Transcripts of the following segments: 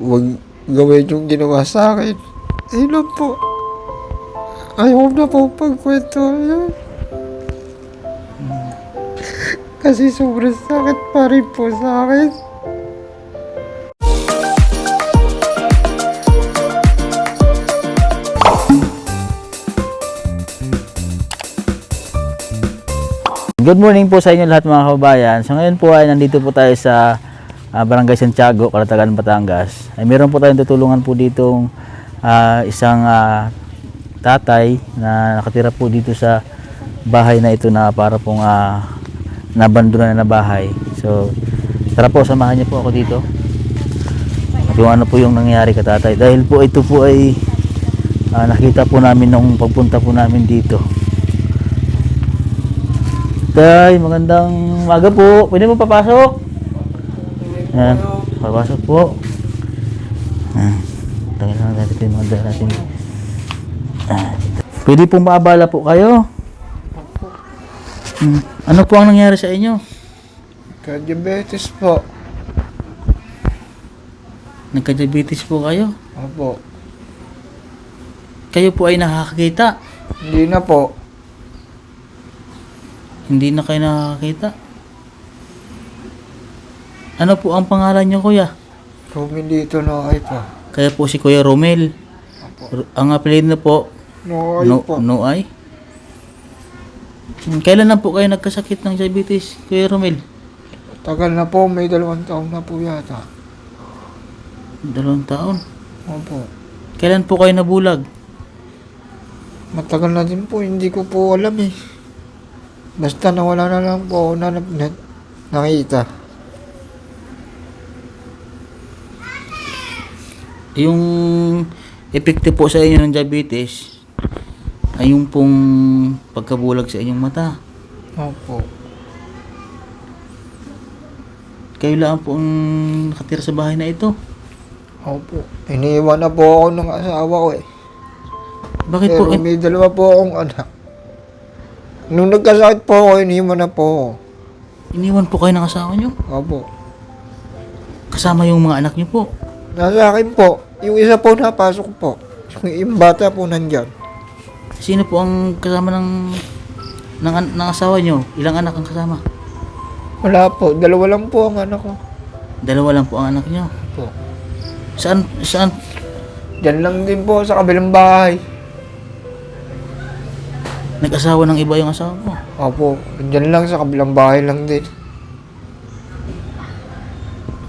wag gawin yung ginawa sa akin. Ayun lang po. Ayaw na po pagkwento. Ayun. Kasi sobrang sakit pa rin po sa akin. Good morning po sa inyo lahat mga kababayan. So ngayon po ay nandito po tayo sa Barangay Santiago, Calatagan, Batangas. Ay meron po tayong tutulungan po ditong isang tatay na nakatira po dito sa bahay na ito na para pong nabandonan na bahay. So tara po, samahan niyo po ako dito. At kung ano po yung nangyari kay tatay. Dahil po ito po ay nakita po namin nung pagpunta po namin dito. Tay, magandang umaga po. Pwede mo papasok? Yan, papasok po. Tangin lang natin yung mga dala natin. Pwede pong maabala po kayo? Ano po ang nangyari sa inyo? Diabetes po. Nagka-diabetes po kayo? Opo. Kayo po ay nakakakita? Hindi na po. Hindi na kayo nakakakita? Ano po ang pangalan niyo, kuya? Rumilito na ay pa. Kaya po si Kuya Romel. Ang apelyido na po, No ay po. Noay. Kailan na po kayo nagkasakit ng diabetes, Kuya Romel? Tagal na po. May 2 taon na po yata. 2 taon. Opo. Kailan po kayo nabulag? Matagal na din po. Hindi ko po alam eh. Basta nawala na lang po ako na nakita. Yung epekto po sa inyo ng diabetes ay yung pong pagkabulag sa inyong mata. Opo. Kayo lang po ang nakatira sa bahay na ito. Opo. Iniwan na po ako ng asawa ko eh. Bakit po? Pero may 2 po akong anak. Nung nagkasakit po ako, iniwan na po ako. Iniwan po kayo ng asawa nyo? Opo. Kasama yung mga anak nyo po. Nasa akin po. Yung isa po napasok po. Yung bata po nandyan. Sino po ang kasama ng asawa nyo? Ilang anak ang kasama? Wala po. 2 lang po ang anak ko. 2 lang po ang anak nyo. Po. Saan? Diyan lang din po sa kabilang bahay. Nag-asawa ng iba yung asawa mo? Opo. Diyan lang sa kabilang bahay lang din.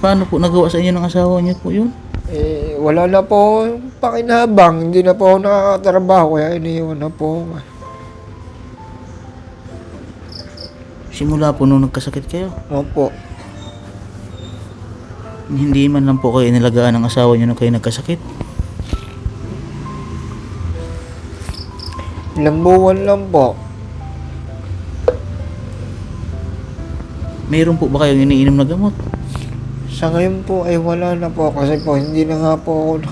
Paano po nagawa sa inyo ng asawa niyo po yun? Eh, wala na po yung pakinabang. Hindi na po ako nakakatrabaho. Kaya iniwan na po ako. Simula po nung nagkasakit kayo? Opo. Hindi man lang po kayo inilagaan ng asawa niyo nung kayo nagkasakit? Ilang buwan lang po. Mayroon po ba kayong iniinom na gamot? Sa ngayon po ay wala na po. Kasi po hindi na nga po ako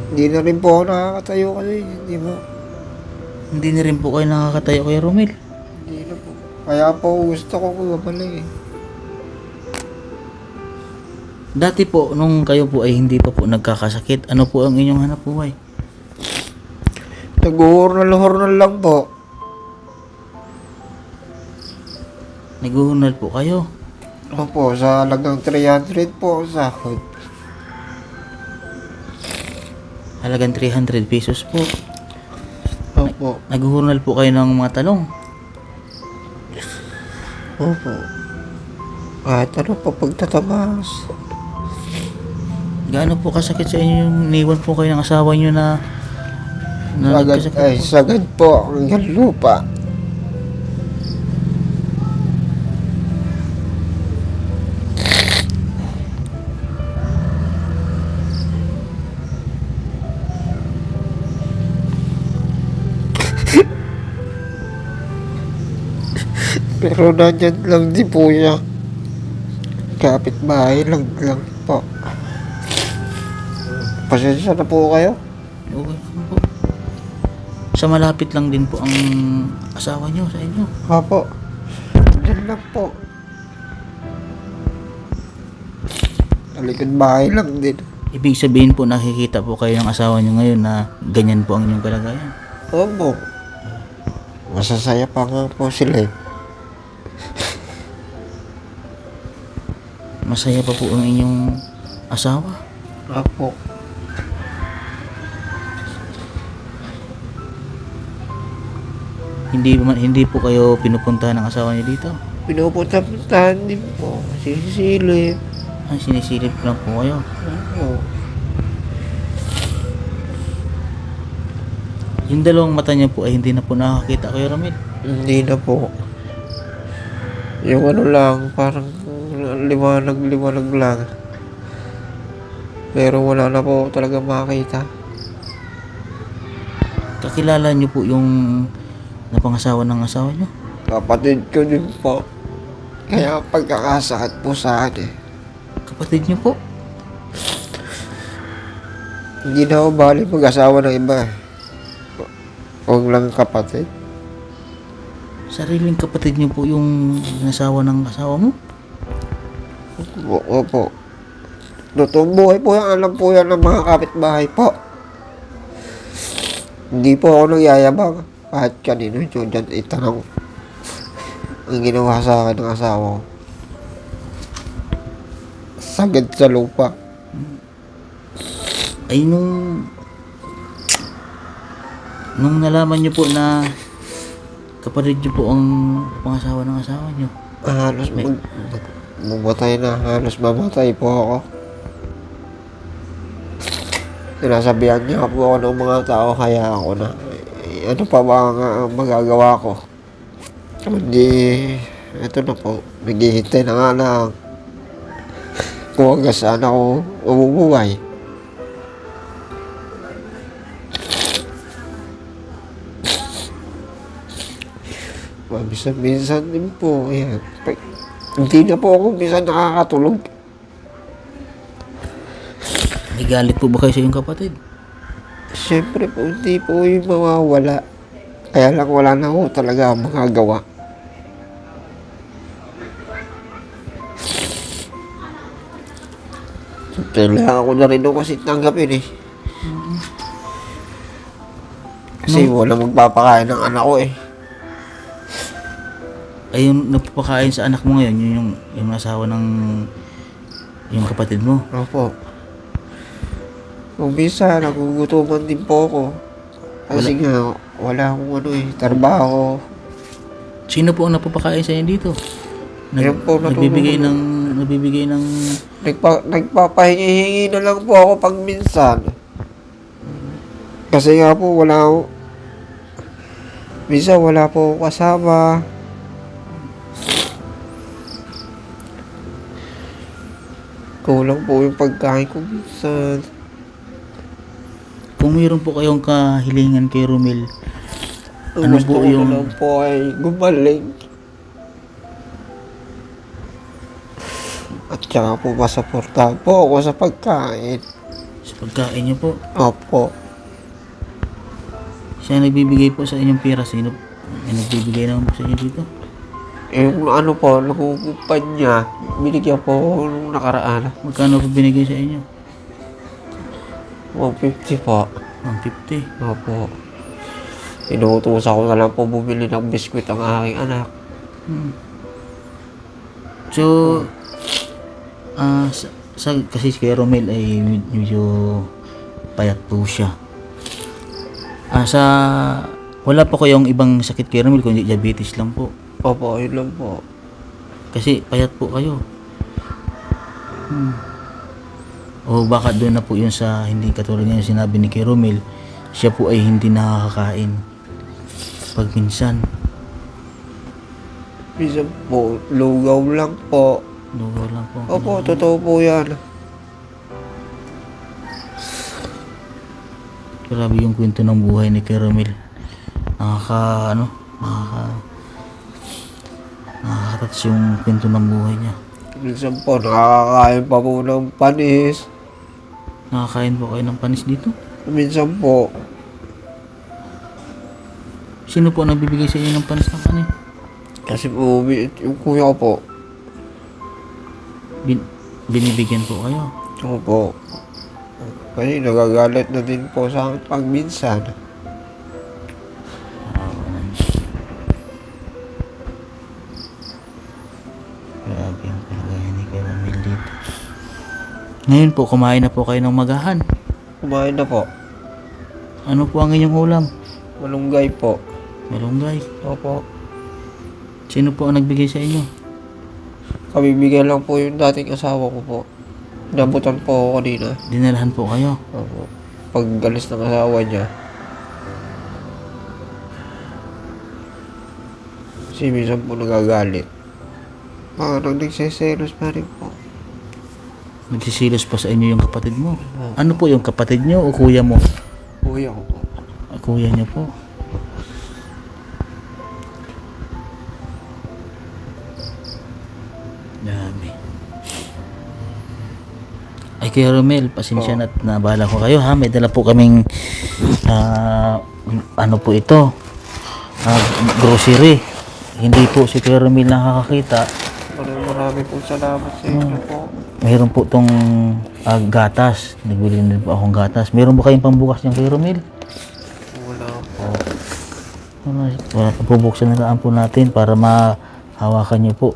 hindi na rin po ako nakakatayo kasi hindi mo. Hindi na rin po kayo nakakatayo kay Romel? Hindi na po. Kaya po gusto ko bumalik eh. Dati po, nung kayo po ay hindi pa po nagkakasakit, ano po ang inyong hanap buhay? Nag-uhurnal lang po. Naguhunal po kayo? Opo, sa halagang 300 po sa sahod. Halagang 300 pesos po. Opo. Naguhunal po kayo ng mga talong? Opo. Kahit ano po pagtatabas. Gaano po kasakit sa inyo yung iniwan po kayo ng asawa nyo na Sagad, nagkasakit ay, po? sagad po hanggang lupa. Pero nandyan lang di po siya. Kapit-bahay lang po. Pasensya na po kayo. Okay po. Sa malapit lang din po ang asawa nyo sa inyo. Opo. Diyan lang po. Sa likod bahay lang din. Ibig sabihin po nakikita po kayo ng asawa niyo ngayon na ganyan po ang inyong kalagayan. Opo. Masasaya pa nga po sila eh. Masaya pa po ang inyong asawa. Opo. Hindi po kayo pinupuntahan ng asawa niyo dito. Pinupunta-puntahan din po. Sinisilip. Ay, sinisilip lang po kayo. Opo. Yung dalawang mata niya po ay hindi na po nakakita kayo, Ramil. Hindi na po. Yung ano lang, parang liwanag lang. Pero wala na po talaga makita. Kakilala niyo po yung napangasawa ng asawa niyo? Kapatid ko din po. Kaya pagkakasakit po sa akin eh. Kapatid niyo po? Hindi na ako bali mag-asawa ng iba eh. Huwag lang kapatid. Sariling kapatid niyo po yung nasawa ng asawa mo? Opo. Totoong buhay po yan. Alam po yan ng mga kapitbahay po. Hindi po ako nagyayabang. Kahit kanino yun dyan itanong ang ginawa sa akin ng asawa ko. Sagad sa lupa. Ay nung nalaman niyo po na kapatid niyo po ang pangasawa ng asawa niyo, Halos mamatay na. Halos mamatay po ako. Sinasabihan niya po ako ng mga tao kaya ako na ano pa ba ang magagawa ko? Hindi, ito na po, naghihintay na nga lang kung hanggang saan ako umubuhay. Minsan din po, ayan. Hindi na po ako minsan nakakatulog. may galit po ba kayo sa iyong kapatid? Siyempre po, hindi po yung mawawala. Kaya lang wala na ako talaga magagawa. Kailangan ko na rin ako kasi tanggapin eh. Kasi wala magpapakain ng anak ko eh. Ay yung nagpapakain sa anak mo ngayon, yun yung asawa ng yung kapatid mo. Opo. Kung minsan, nagugutuman din po ako. Kasi nga, wala akong ano eh, trabaho. Sino po ang napapakain sa inyo dito? Ayun po, nagbibigay ng Nagpapahingi-hingi na lang po ako pag minsan. Kasi nga po, wala ako. Minsan, wala po akong kasama. Kulang po yung pagkain ko minsan. Kung mayroon po kayong kahilingan kay Romel, ano Gusto po ko yung na lang po ay gumaling. At saka po masuportahan po ako sa pagkain. sa pagkain niyo po? Opo. Siya nagbibigay po sa inyong pera. Sino may nagbibigay naman po sa inyo dito? Yung ano po, nakukupan niya, binigyan po ako nung nakaraan. Magkano po binigay sa inyo? 150 po. 150. Opo. Inuutosan ko na lang po bumili ng biskwit ang aking anak. So, kasi si Kuya Romel ay medyo payat po siya. Wala po kayong ibang sakit Kuya Romel kundi diabetes lang po. Opo, yun lang po. Kasi payat po kayo. O baka doon na po yun sa hindi katulad nga yung sinabi ni Kuya Romel, siya po ay hindi nakakakain pag minsan. Minsan po, lugaw lang po. Lugaw lang po. Opo, totoo po yan. Grabe yung kwento ng buhay ni Kuya Romel. Nakakatats yung kwento ng buhay niya. Minsan po, nakakakain pa po ng panis. Nakakain po kayo ng panis dito? Minsan po, Sino po ang nagbibigay sa inyo ng panis ng kanin? kasi po, yung kuya ko po, binibigyan po kayo. Opo. Kasi nagagalit na din po sa akin pag minsan. Grabe yung kalagayan ni Kuya Romel dito. Ngayon po, kumain na po kayo ng magahan. Kumain na po. Ano po ang inyong ulam? Malunggay po. Malunggay. Opo. Sino po ang nagbigay sa inyo? Kabibigyan lang po yung dating asawa ko po. Nabutan po ako kanina. Dinalahan po kayo. Opo. Pag alis ng asawa niya. Kasi minsan po nagagalit. Parang nagsiselos pa rin po. Nagsisilos pa sa inyo yung kapatid mo. Ano po yung kapatid nyo o kuya mo? Kuya ko po. Kuya nyo po. Dami. Ay, Kuya Romel, pasensya na at nabala ko kayo ha. May dala po kaming ano po ito? Grocery. Hindi po si Kuya Romel nakakakita. Marami pong salamat sa inyo po. Mayroon po tong gatas. Nagbili din po akong gatas. Mayroon ba kayong pambukas niyan, Kuya Romel? Wala po. Wala pa po, buksan na lang po natin para mahawakan nyo po.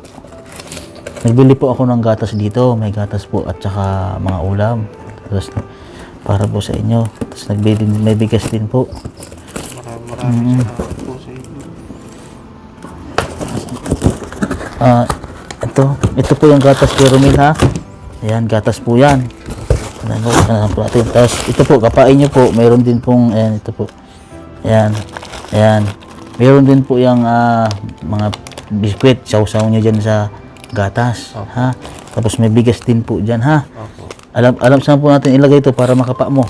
Nagbili po ako ng gatas dito. May gatas po at saka mga ulam. Tapos para po sa inyo. Tapos nagbili, may bigas din po. Maraming salamat po sa inyo. Ito po yung gatas, Kuya Romel ha. Ayan, gatas po yan. Ano po natin. Tapos ito po, kapain nyo po. Mayroon din pong, ayan, ito po. Ayan, ayan. Mayroon din po yung mga biskwit. Sausaw nyo dyan sa gatas. Okay. Ha? Tapos may bigas din po dyan ha. Okay. Alam saan po natin ilagay ito para makapa mo?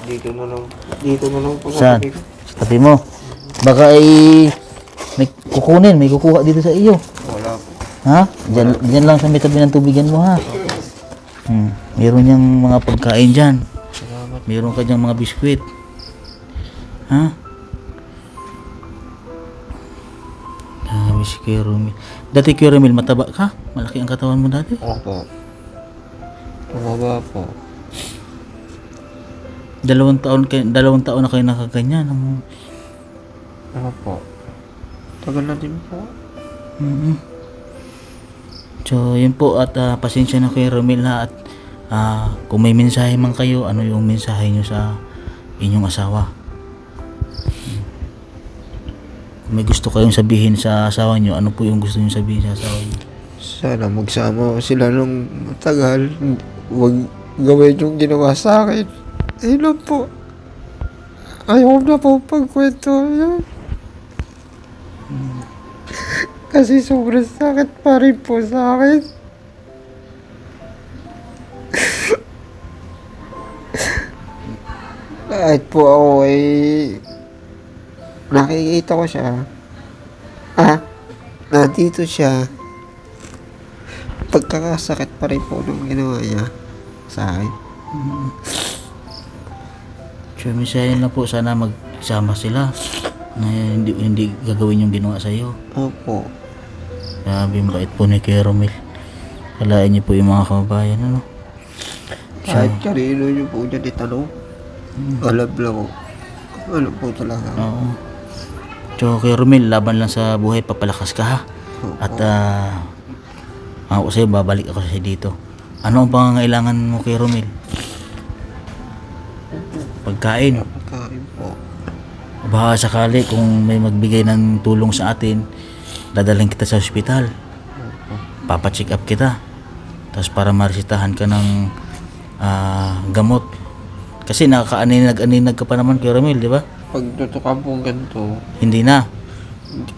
Dito na lang po Saan? sa tabi ko. Sa tabi mo. Baka ay may kukunin, may kukuha dito sa iyo. Wala po. Ha? Diyan lang sa may tabi ng tubigan mo ha. Meron yung mga pagkain dyan. Salamat. Meron ka dyan mga biskwit. Ha? Si Kuya Romel. Dati Kuya Romel, mataba ka? Malaki ang katawan mo dati? Opo. Tumaba po. 2 taon na kayo nakaganyan. Ano po? Tagal na din po. So, yun po at pasensya na Kuya Romel ha at kung may mensahe man kayo, ano yung mensahe nyo sa inyong asawa? Kung may gusto kayong sabihin sa asawa nyo, ano po yung gusto nyo sabihin sa asawa nyo? Sana magsama sila nung matagal. Huwag gawin yung ginawa sa akin. Ayun lang po. Ayaw na po pagkwento. Ayun. Kasi sobrang sakit pa rin po sa akin. Kahit po ako ay nakikita ko siya. Nandito siya. Pagkakasakit pa rin po nung ginawa niya sa akin. So, mensahe na po, sana magsama sila na hindi gagawin yung ginawa sa iyo. Opo. Grabe, mabait po ni Kuya Romel. Kalain niyo po yung mga kababayan, ano? Kahit karino niyo po dyan itanong. Alam lang ko. Alam po talaga. Oo. So, Kuya Romel, laban lang sa buhay, papalakas ka ha. At ako sa'yo, babalik ako sa'yo dito. Ano ang pangangailangan mo, Kuya Romel? Pagkain. Pagkain po. Baka sakali kung may magbigay ng tulong sa atin, dadalhin kita sa ospital. Papacheck up kita. Tapos para maresitahan ka ng gamot. Kasi nakaka-aninag ka pa naman, Kuya Romel, di ba? Pag tutukan pong ganito, Hindi na.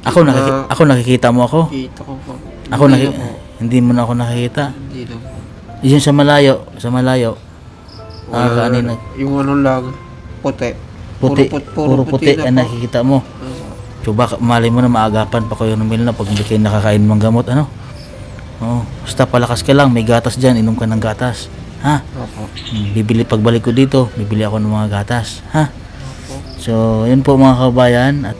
Ako nakikita mo ako. kita ko po. Hindi mo na ako nakikita. Hindi na po. Yun sa malayo. Nakaka-aninag. Yung ano lang, puti. Puro puti ang nakikita mo. So baka malay mo na maagapan pa Kuya Romel na pag hindi kayo nakakain ng gamot, ano? Oo. Basta palakas ka lang, may gatas dyan, inom ka ng gatas. Ha? Opo. Bibili pagbalik ko dito, bibili ako ng mga gatas. Ha? So, yun po mga kabayan. At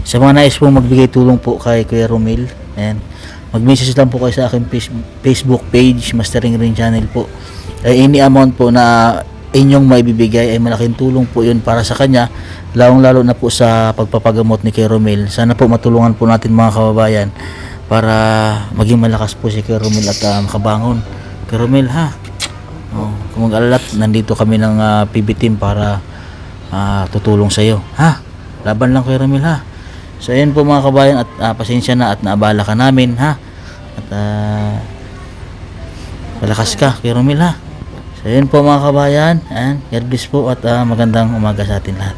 sa mga nais po magbigay tulong po kay Kuya Romel, ayan, mag-message lang po kayo sa aking Facebook page, Mastering Rin Channel po. Any amount po na inyong maibibigay ay malaking tulong po yun para sa kanya, lalong-lalo na po sa pagpapagamot ni Kuya Romel. Sana po matulungan po natin mga kababayan para maging malakas po si Kuya Romel at makabangon. Kuya Romel ha, kung mag-alala, nandito kami ng PB team para tutulong sa iyo ha. Laban lang Kuya Romel ha. So ayun po mga kababayan, at pasensya na at naabala ka namin ha. At malakas ka Kuya Romel ha. So yun po mga kabayan, and God bless po at magandang umaga sa atin lahat.